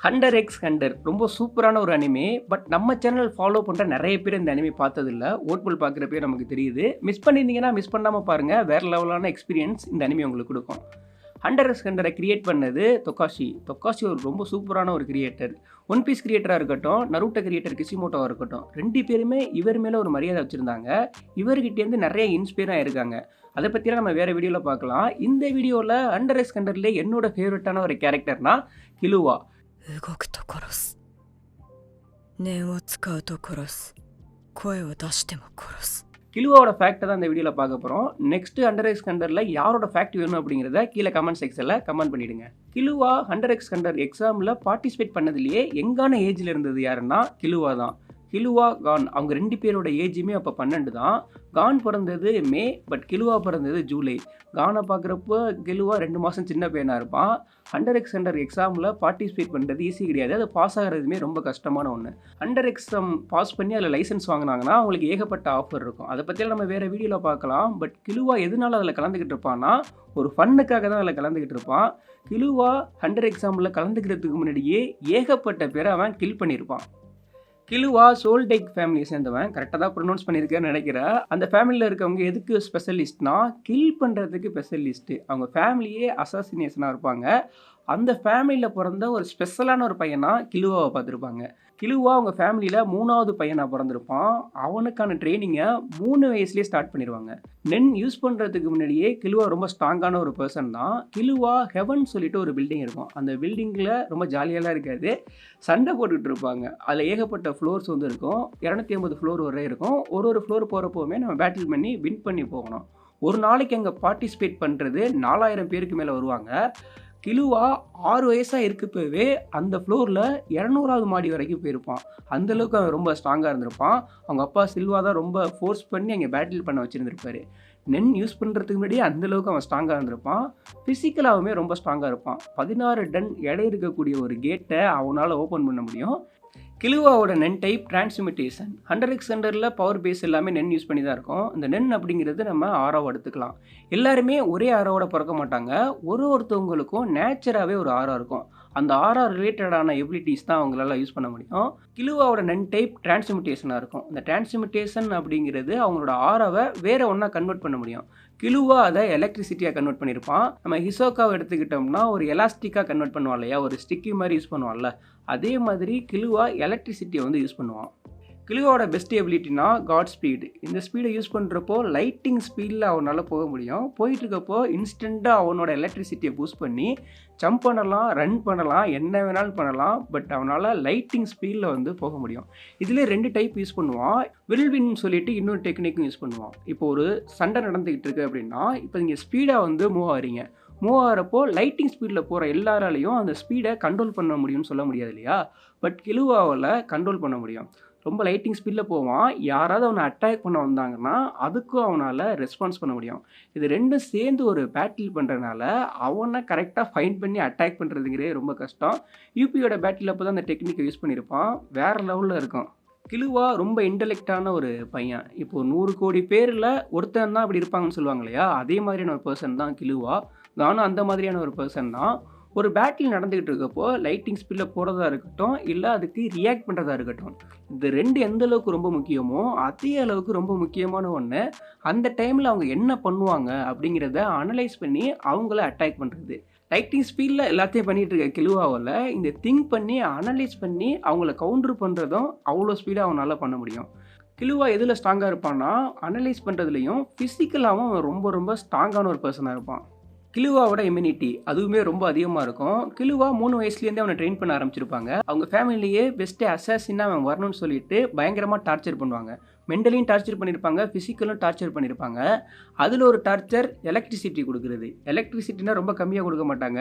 Hunter X Hunter ரொம்ப சூப்பரான ஒரு அனிமே. பட் நம்ம சேனல் ஃபாலோ பண்ணுற நிறைய பேர் இந்த அனிமே பார்த்ததில்ல. ஓட்புல் பார்க்குறப்பே நமக்கு தெரியுது. மிஸ் பண்ணியிருந்தீங்கன்னா மிஸ் பண்ணாமல் பாருங்கள். வேறு லெவலான எக்ஸ்பீரியன்ஸ் இந்த அனிமே உங்களுக்கு கொடுக்கும். ஹண்டர் எக்ஸ் ஹண்டரை கிரியேட் பண்ணது தொக்காஷி. தொக்காஷி ஒரு ரொம்ப சூப்பரான ஒரு கிரியேட்டர். ஒன் பீஸ் கிரியேட்டராக இருக்கட்டும், நருட்டோ கிரியேட்டர் கிசிமோட்டோவாக இருக்கட்டும், ரெண்டு பேருமே இவர் மேலே ஒரு மரியாதை வச்சுருந்தாங்க. இவர்கிட்டேருந்து நிறைய இன்ஸ்பயராக இருக்காங்க. அதை பற்றிலாம் நம்ம வேறு வீடியோவில் பார்க்கலாம். இந்த வீடியோவில் ஹண்டர் எக்ஸ் ஹண்டர்லேயே என்னோட ஃபேவரட்டான ஒரு கேரக்டர்னா கிலுவா. 動くと殺す。念を使うと殺す。声を出しても殺す。கிலுவாவோட ஃபேக்ட்டை தான் இந்த வீடியோவில் பார்க்க போகிறோம். நெக்ஸ்ட் ஹண்டர் எக்ஸ் ஹண்டரில் யாரோட ஃபேக்ட் வேணும் அப்படிங்கிறத கீழே கமெண்ட் செக்ஷனில் கமெண்ட் பண்ணிவிடுங்க. கிலுவா ஹண்டர் எக்ஸ் ஹண்டர் எக்ஸாமில் பார்ட்டிசிபேட் பண்ணதுலேயே யங்கான ஏஜில் இருந்தது யாருன்னா கிலுவா தான். கிலுவா கான் அவங்க ரெண்டு பேரோட ஏஜுமே அப்போ 12 தான். கான் பிறந்தது மே, பட் கிலுவா பிறந்தது ஜூலை. கானை பார்க்குறப்போ கிலுவா 2 மாதம் சின்ன பையனாக இருப்பான். ஹண்டர் எக்ஸ் ஹண்டர் எக்ஸாமில் பார்ட்டிசிபேட் பண்ணுறது ஈஸி கிடையாது. அது பாஸ் ஆகிறதுமே ரொம்ப கஷ்டமான ஒன்று. ஹண்டர் எக்ஸாம் பாஸ் பண்ணி அதில் லைசன்ஸ் வாங்கினாங்கன்னா அவங்களுக்கு ஏகப்பட்ட ஆஃபர் இருக்கும். அதை பற்றியெல்லாம் நம்ம வேறு வீடியோவில் பார்க்கலாம். பட் கிலுவா எதனால அதில் கலந்துக்கிட்டு இருப்பான்னா ஒரு ஃபன்னுக்காக தான் அதில் கலந்துக்கிட்டு இருப்பான். கிலுவா ஹண்டர் எக்ஸாமில் கலந்துக்கிறதுக்கு முன்னாடியே ஏகப்பட்ட பேரை அவன் கில் பண்ணியிருப்பான். கிலுவா சோல்டெக் ஃபேமிலியை சேர்ந்தவன். கரெக்டாக தான் ப்ரொனவுன்ஸ் பண்ணியிருக்கேன்னு நினைக்கிறேன். அந்த ஃபேமிலியில் இருக்கவங்க எதுக்கு ஸ்பெஷலிஸ்ட்னா கில் பண்ணுறதுக்கு ஸ்பெஷலிஸ்ட்டு. அவங்க ஃபேமிலியே அசாசினேஷனாக இருப்பாங்க. அந்த ஃபேமிலியில் பிறந்த ஒரு ஸ்பெஷலான ஒரு பையனாக கிலுவாவை பார்த்துருப்பாங்க. கிலுவா அவங்க ஃபேமிலியில் 3வது பையனாக பிறந்திருப்பான். அவனுக்கான ட்ரைனிங்கை 3 வயசுலேயே ஸ்டார்ட் பண்ணிடுவாங்க. நென் யூஸ் பண்ணுறதுக்கு முன்னாடியே கிலுவா ரொம்ப ஸ்ட்ராங்கான ஒரு பர்சன் தான். கிலுவா ஹெவன் சொல்லிட்டு ஒரு பில்டிங் இருக்கும். அந்த பில்டிங்கில் ரொம்ப ஜாலியெல்லாம் இருக்காது, சண்டை போட்டுக்கிட்டு இருப்பாங்க. அதில் ஏகப்பட்ட ஃப்ளோர்ஸ் வந்து இருக்கும். 250 ஃப்ளோர் வரை இருக்கும். ஒரு ஃப்ளோர் போகிறப்போவுமே நம்ம பேட்டில் பண்ணி வின் பண்ணி போகணும். ஒரு நாளைக்கு அங்கே பார்ட்டிசிபேட் பண்ணுறது 4000 பேருக்கு மேலே வருவாங்க. கிலுவா 6 வயசாக இருக்கப்பவே அந்த ஃப்ளோரில் 200வது மாடி வரைக்கும் போயிருப்பான். அந்தளவுக்கு அவன் ரொம்ப ஸ்ட்ராங்காக இருந்திருப்பான். அவங்க அப்பா சில்வா தான் ரொம்ப ஃபோர்ஸ் பண்ணி அங்கே பேட்டில் பண்ண வச்சுருந்துருப்பாரு. நென் யூஸ் பண்ணுறதுக்கு முன்னாடியே அந்தளவுக்கு அவன் ஸ்ட்ராங்காக இருந்திருப்பான். ஃபிசிக்கலாகவுமே ரொம்ப ஸ்ட்ராங்காக இருப்பான். 16 டன் எடை இருக்கக்கூடிய ஒரு கேட்டை அவனால் ஓப்பன் பண்ண முடியும். கிலுவாவோட Nen type transmutation. Hunter X ஹண்டரில் பவர் பேஸ் எல்லாமே நென் யூஸ் பண்ணி தான் இருக்கும். இந்த நென் அப்படிங்கிறது நம்ம ஆராவை எடுத்துக்கலாம். எல்லாருமே ஒரே ஆராவோட பிறக்க மாட்டாங்க. ஒருத்தவங்களுக்கும் நேச்சராகவே ஒரு ஆரா இருக்கும். அந்த ஆரா ரிலேட்டடான எபிலிட்டிஸ் தான் அவங்களால யூஸ் பண்ண முடியும். கிலுவாவோட நென் டைப் டிரான்ஸ்மிட்டேஷனாக இருக்கும். இந்த டிரான்ஸ்மிட்டேஷன் அப்படிங்கிறது அவங்களோட ஆராவை வேறு ஒன்றா கன்வெர்ட் பண்ண முடியும். கிலுவா அதை எலக்ட்ரிசிட்டியாக கன்வெர்ட் பண்ணியிருப்பான். நம்ம ஹிசோக்காவை எடுத்துக்கிட்டோம்னா ஒரு எலாஸ்டிக்காக கன்வெர்ட் பண்ணுவான் இல்லையா, ஒரு ஸ்டிக்கி மாதிரி யூஸ் பண்ணுவான்ல, அதே மாதிரி கிலுவா எலக்ட்ரிசிட்டியை வந்து யூஸ் பண்ணுவான். கிலுவாவோட பெஸ்ட் எபிலிட்டினா காட் ஸ்பீடு. இந்த ஸ்பீடை யூஸ் பண்ணுறப்போ லைட்டிங் ஸ்பீடில் அவனால் போக முடியும். போயிட்டுருக்கப்போ இன்ஸ்டண்ட்டாக அவனோட எலக்ட்ரிசிட்டியை பூஸ்ட் பண்ணி ஜம்ப் பண்ணலாம், ரன் பண்ணலாம், என்ன வேணாலும் பண்ணலாம். பட் அவனால் லைட்டிங் ஸ்பீடில் வந்து போக முடியும். இதில் 2 டைப் யூஸ் பண்ணுவான். வில்வின் சொல்லிட்டு இன்னொரு டெக்னிக்கும் யூஸ் பண்ணுவான். இப்போ ஒரு சண்டை நடந்துக்கிட்டு இருக்கு அப்படின்னா, இப்போ நீங்கள் ஸ்பீடாக வந்து மூவ் ஆகிறீங்க. மூவ் ஆகிறப்போ லைட்டிங் ஸ்பீடில் போகிற எல்லாராலையும் அந்த ஸ்பீடை கண்ட்ரோல் பண்ண முடியும்னு சொல்ல முடியாது இல்லையா. பட் கிலுவாவில் கண்ட்ரோல் பண்ண முடியும். ரொம்ப லைட்டிங் ஸ்பீடில் போவான். யாராவது அவனை அட்டாக் பண்ண வந்தாங்கன்னா அதுக்கும் அவனால் ரெஸ்பான்ஸ் பண்ண முடியும். இது ரெண்டும் சேர்ந்து ஒரு பேட்டில் பண்ணுறதுனால அவனை கரெக்டாக ஃபைண்ட் பண்ணி அட்டாக் பண்ணுறதுங்கிறே ரொம்ப கஷ்டம். யூபியோட பேட்டில் அப்போ தான் அந்த டெக்னிக்கை யூஸ் பண்ணியிருப்பான். வேறு லெவலில் இருக்கும். கிலுவா ரொம்ப இன்டெலெக்டான ஒரு பையன். இப்போது 100 கோடி பேரில் ஒருத்தன் தான் அப்படி இருப்பாங்கன்னு சொல்லுவாங்க இல்லையா, அதே மாதிரியான ஒரு பர்சன் தான் கிலுவா. நானும் அந்த மாதிரியான ஒரு பர்சன் தான். ஒரு பேட்டில் நடந்துக்கிட்டு இருக்கப்போ லைட்டிங் ஸ்பீடில் போகிறதா இருக்கட்டும், இல்லை அதுக்கு ரியாக்ட் பண்ணுறதா இருக்கட்டும், இது 2 எந்த அளவுக்கு ரொம்ப முக்கியமோ அதே அளவுக்கு ரொம்ப முக்கியமான ஒன்று அந்த டைமில் அவங்க என்ன பண்ணுவாங்க அப்படிங்கிறத அனலைஸ் பண்ணி அவங்கள அட்டாக் பண்ணுறது. லைட்டிங் ஸ்பீடில் எல்லாத்தையும் பண்ணிகிட்டு இருக்க கிலுவாவில் இந்த திங்க் பண்ணி அனலைஸ் பண்ணி அவங்கள கவுண்டர் பண்ணுறதும் அவ்வளோ ஸ்பீடாக அவனால் பண்ண முடியும். கிலுவா எதில் ஸ்ட்ராங்காக இருப்பான்னா அனலைஸ் பண்ணுறதுலையும் ஃபிசிக்கலாகவும் அவன் ரொம்ப ரொம்ப ஸ்ட்ராங்கான ஒரு பர்சனாக இருப்பான். கிலுவாவோட இம்யூனிட்டி அதுவுமே ரொம்ப அதிகமாக இருக்கும். கிலுவா 3 வயசுலேருந்தே அவனை ட்ரெயின் பண்ண ஆரம்பிச்சிருப்பாங்க. அவங்க ஃபேமிலியே பெஸ்ட்டு அசாசினாக அவன் வரணும்னு சொல்லிட்டு பயங்கரமாக டார்ச்சர் பண்ணுவாங்க. மென்டலையும் டார்ச்சர் பண்ணியிருப்பாங்க, ஃபிசிக்கலும் டார்ச்சர் பண்ணியிருப்பாங்க. அதில் ஒரு டார்ச்சர் எலக்ட்ரிசிட்டி கொடுக்குறது. எலக்ட்ரிசிட்டினா ரொம்ப கம்மியாக கொடுக்க மாட்டாங்க,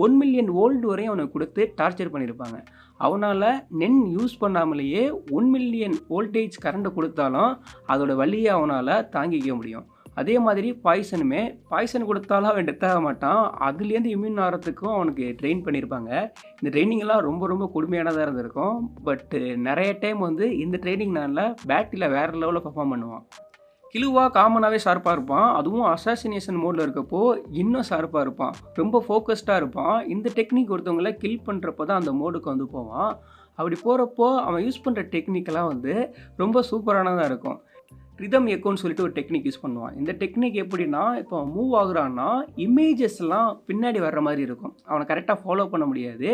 1 மில்லியன் வோல்ட் வரையும் அவனுக்கு கொடுத்து டார்ச்சர் பண்ணியிருப்பாங்க. அவனால் நென் யூஸ் பண்ணாமலேயே 1 மில்லியன் வோல்டேஜ் கரண்ட்டை கொடுத்தாலும் அதோட வலியை அவனால் தாங்கிக்க முடியும். அதே மாதிரி பாய்சன் கொடுத்தாலும் அவன் டெத் ஆக மாட்டான். அதுலேருந்து இம்யூன் ஆகிறதுக்கும் அவனுக்கு ட்ரெயின் பண்ணியிருப்பாங்க. இந்த ட்ரைனிங்கெல்லாம் ரொம்ப ரொம்ப கொடுமையானதாக இருந்திருக்கும். பட் நிறைய டைம் வந்து இந்த ட்ரைனிங்னால பேட்டில் வேறு லெவலில் பர்ஃபார்ம் பண்ணுவான். கிலுவா காமனாகவே ஷார்ப்பாக இருப்பான். அதுவும் அசாசினேஷன் மோடில் இருக்கப்போ இன்னும் ஷார்ப்பாக இருப்பான். ரொம்ப ஃபோக்கஸ்டாக இருப்பான். இந்த டெக்னிக் ஒருத்தவங்கள கில் பண்ணுறப்போ தான் அந்த மோடுக்கு வந்து போவான். அப்படி போகிறப்போ அவன் யூஸ் பண்ணுற டெக்னிக்கெல்லாம் வந்து ரொம்ப சூப்பரானதாக இருக்கும். ரிதம் எக்கோன்னு சொல்லிட்டு ஒரு டெக்னிக் யூஸ் பண்ணுவான். இந்த டெக்னிக் எப்படின்னா, இப்போ அவன் மூவ் ஆகுறான்னா இமேஜஸ்லாம் பின்னாடி வர்ற மாதிரி இருக்கும். அவனை கரெக்டாக ஃபாலோ பண்ண முடியாது.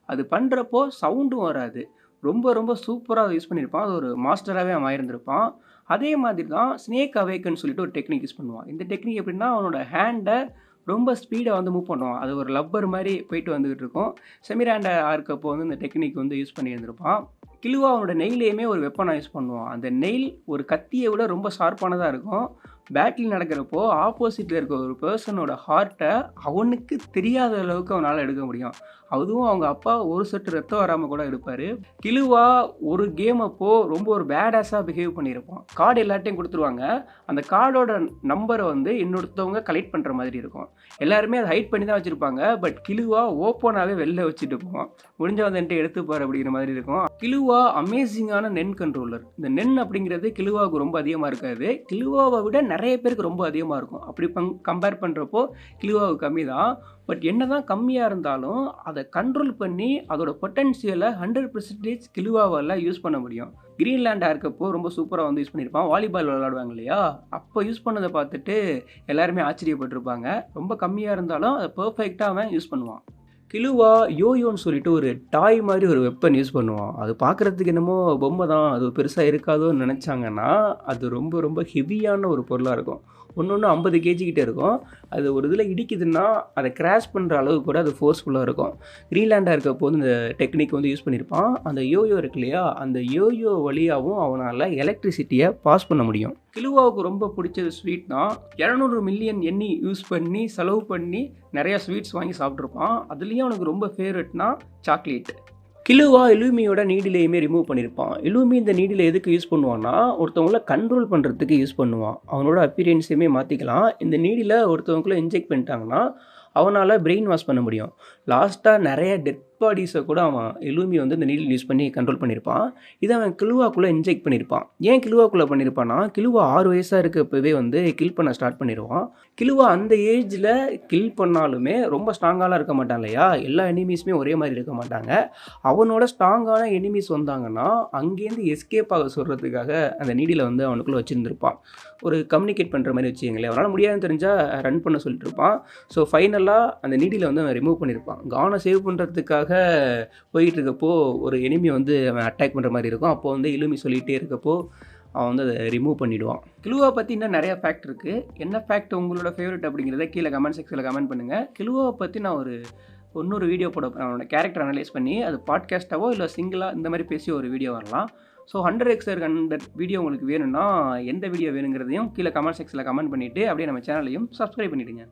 அது பண்ணுறப்போ சவுண்டும் வராது. ரொம்ப ரொம்ப சூப்பராக யூஸ் பண்ணியிருப்பான். அது ஒரு மாஸ்டராகவே அவன் ஆயிருந்திருப்பான். அதே மாதிரி தான் ஸ்னேக் அவேக்கன்னு சொல்லிட்டு ஒரு டெக்னிக் யூஸ் பண்ணுவான். இந்த டெக்னிக் எப்படின்னா, அவனோட ஹேண்டை ரொம்ப ஸ்பீடாக வந்து மூவ் பண்ணுவான். அது ஒரு லப்பர் மாதிரி போயிட்டு வந்துகிட்டு இருக்கும். செமிராண்டா இருக்கப்போ வந்து இந்த டெக்னிக் வந்து யூஸ் பண்ணியிருந்திருப்பான். கிலுவா அவனோட நெயிலையுமே ஒரு வெப்பனாக யூஸ் பண்ணுவான். அந்த நெயில் ஒரு கத்தியை விட ரொம்ப ஷார்ப்பானதாக இருக்கும். பேட்டில் நடக்கிறப்போ ஆப்போசிட்டில் இருக்க ஒரு பர்சனோட ஹார்ட்டை அவனுக்கு தெரியாத அளவுக்கு அவனால் எடுக்க முடியும். அதுவும் அவங்க அப்பா ஒரு சொட்டு ரத்தம் வராமல் கூட எடுப்பார். கிலுவா ஒரு கேம் அப்போ ரொம்ப ஒரு பேடாஸாக பிஹேவ் பண்ணியிருப்பான். கார்டு எல்லாட்டையும் கொடுத்துருவாங்க. அந்த கார்டோட நம்பரை வந்து இன்னொருத்தவங்க கலெக்ட் பண்ணுற மாதிரி இருக்கும். எல்லாருமே அதை ஹைட் பண்ணி தான் வச்சுருப்பாங்க. பட் கிலுவா ஓப்பனாகவே வெளில வச்சுட்டு போவான். முடிஞ்ச வந்துட்டு எடுத்துப்பார் அப்படிங்கிற மாதிரி இருக்கும். கிலுவா அமேசிங்கான நென் கண்ட்ரோலர். இந்த நென் அப்படிங்கிறது கிலுவாவுக்கு ரொம்ப அதிகமாக இருக்காது. கிலுவாவை விட நிறைய பேருக்கு ரொம்ப அதிகமாக இருக்கும். அப்படி கம்பேர் பண்ணுறப்போ கிலுவாவுக்கு கம்மி தான். பட் என்ன தான் கம்மியாக இருந்தாலும் அதை கண்ட்ரோல் பண்ணி அதோட பொட்டன்ஷியலை 100% கிலுவாவால் யூஸ் பண்ண முடியும். கிரீன்லாண்டாக இருக்கப்போ ரொம்ப சூப்பராக வந்து யூஸ் பண்ணியிருப்பான். வாலிபால் விளையாடுவாங்க இல்லையா, அப்போ யூஸ் பண்ணதை பார்த்துட்டு எல்லாருமே ஆச்சரியப்பட்டிருப்பாங்க. ரொம்ப கம்மியாக இருந்தாலும் அதை பர்ஃபெக்டாக அவன் யூஸ் பண்ணுவான். கிலுவா யோயோன்னு சொல்லிட்டு ஒரு டாய் மாதிரி ஒரு வெப்பன் யூஸ் பண்ணுவான். அது பார்க்குறதுக்கு என்னமோ பொம்மை தான், அது பெருசாக இருக்காதோன்னு நினச்சாங்கன்னா அது ரொம்ப ரொம்ப ஹெவியான ஒரு பொருளாக இருக்கும். ஒன்று 50 கேஜி கிட்டே இருக்கும். அது ஒரு இதில் இடிக்குதுன்னா அதை கிராஷ் பண்ணுற அளவுக்கு கூட அது ஃபோர்ஸ்ஃபுல்லாக இருக்கும். கிரீன்லாண்டாக இருக்கப்போ இந்த டெக்னிக் வந்து யூஸ் பண்ணியிருப்பான். அந்த யோயோ இருக்கு இல்லையா, அந்த யோயோ வழியாகவும் அவனால் எலக்ட்ரிசிட்டியை பாஸ் பண்ண முடியும். கிலுவாவுக்கு ரொம்ப பிடிச்சது ஸ்வீட் தான். 200 மில்லியன் எண்ணி யூஸ் பண்ணி செலவு பண்ணி நிறையா ஸ்வீட்ஸ் வாங்கி சாப்பிட்ருப்பான். அதுலேயும் அவனுக்கு ரொம்ப ஃபேவரெட்னா சாக்லேட். கிலுவா இலூமியோட நீடிலையுமே ரிமூவ் பண்ணியிருப்பான். இலூமி இந்த நீடில் எதுக்கு யூஸ் பண்ணுவான்னா, ஒருத்தவங்கள கண்ட்ரோல் பண்ணுறதுக்கு யூஸ் பண்ணுவான். அவனோட அப்பியரன்ஸையுமே மாற்றிக்கலாம். இந்த நீடில் ஒருத்தவங்களுக்குள்ள இன்ஜெக்ட் பண்ணிட்டாங்கன்னா அவனால் பிரெயின் வாஷ் பண்ண முடியும். லாஸ்ட்டாக நிறைய டெட் பாடிஸை கூட அவன் இலூமி வந்து இந்த நீடில் யூஸ் பண்ணி கண்ட்ரோல் பண்ணியிருப்பான். இதை அவன் கிலுவாக்குள்ளே இன்ஜெக்ட் பண்ணியிருப்பான். ஏன் கிலுவாக்குள்ளே பண்ணியிருப்பான்னா, கிலுவா 6 வயசாக இருக்கப்பவே வந்து கில் பண்ண ஸ்டார்ட் பண்ணிடுவான். கிலுவா அந்த ஏஜில் கில் பண்ணாலுமே ரொம்ப ஸ்ட்ராங்காலாம் இருக்க மாட்டான் இல்லையா, எல்லா எனிமீஸுமே ஒரே மாதிரி இருக்க மாட்டாங்க. அவனோட ஸ்ட்ராங்கான எனிமீஸ் வந்தாங்கன்னா அங்கேருந்து எஸ்கேப் ஆக சொல்கிறதுக்காக அந்த நீடியில் வந்து அவனுக்குள்ளே வச்சுருந்துருப்பான். ஒரு கம்யூனிகேட் பண்ணுற மாதிரி வச்சுங்களேன். அவனால் முடியாதுன்னு தெரிஞ்சால் ரன் பண்ண சொல்லிட்டு இருப்பான். ஸோ ஃபைனலாக அந்த நீடியில் வந்து அவன் ரிமூவ் பண்ணியிருப்பான். கானை சேவ் பண்ணுறதுக்காக போயிட்டு இருக்கப்போ ஒரு எனிமி வந்து அவன் அட்டாக் பண்ணுற மாதிரி இருக்கும். அப்போ வந்து இலுமி சொல்லிகிட்டே இருக்கப்போ அவன் வந்து அதை ரிமூவ் பண்ணிவிடுவான். கிலுவா பற்றி இன்னும் நிறையா ஃபேக்ட் இருக்குது. என்ன ஃபேக்ட் உங்களோட ஃபேவரட் அப்படிங்கிறத கீழே கமெண்ட் செக்ஷனில் கமெண்ட் பண்ணுங்கள். கிலுவாவை பற்றி நான் இன்னொரு வீடியோ போட அவனோட கேரக்டர் அனலைஸ் பண்ணி அது பாட்காஸ்ட்டாவோ இல்லை சிங்கிளாக இந்த மாதிரி பேசி ஒரு வீடியோ வரலாம். ஸோ 100x அந்த வீடியோ உங்களுக்கு வேணும்னா எந்த வீடியோ வேணுங்கிறதையும் கீழே கமெண்ட் செக்ஷனில் கமெண்ட் பண்ணிவிட்டு அப்படியே நம்ம சேனலையும் சப்ஸ்கிரைப் பண்ணிவிடுங்க.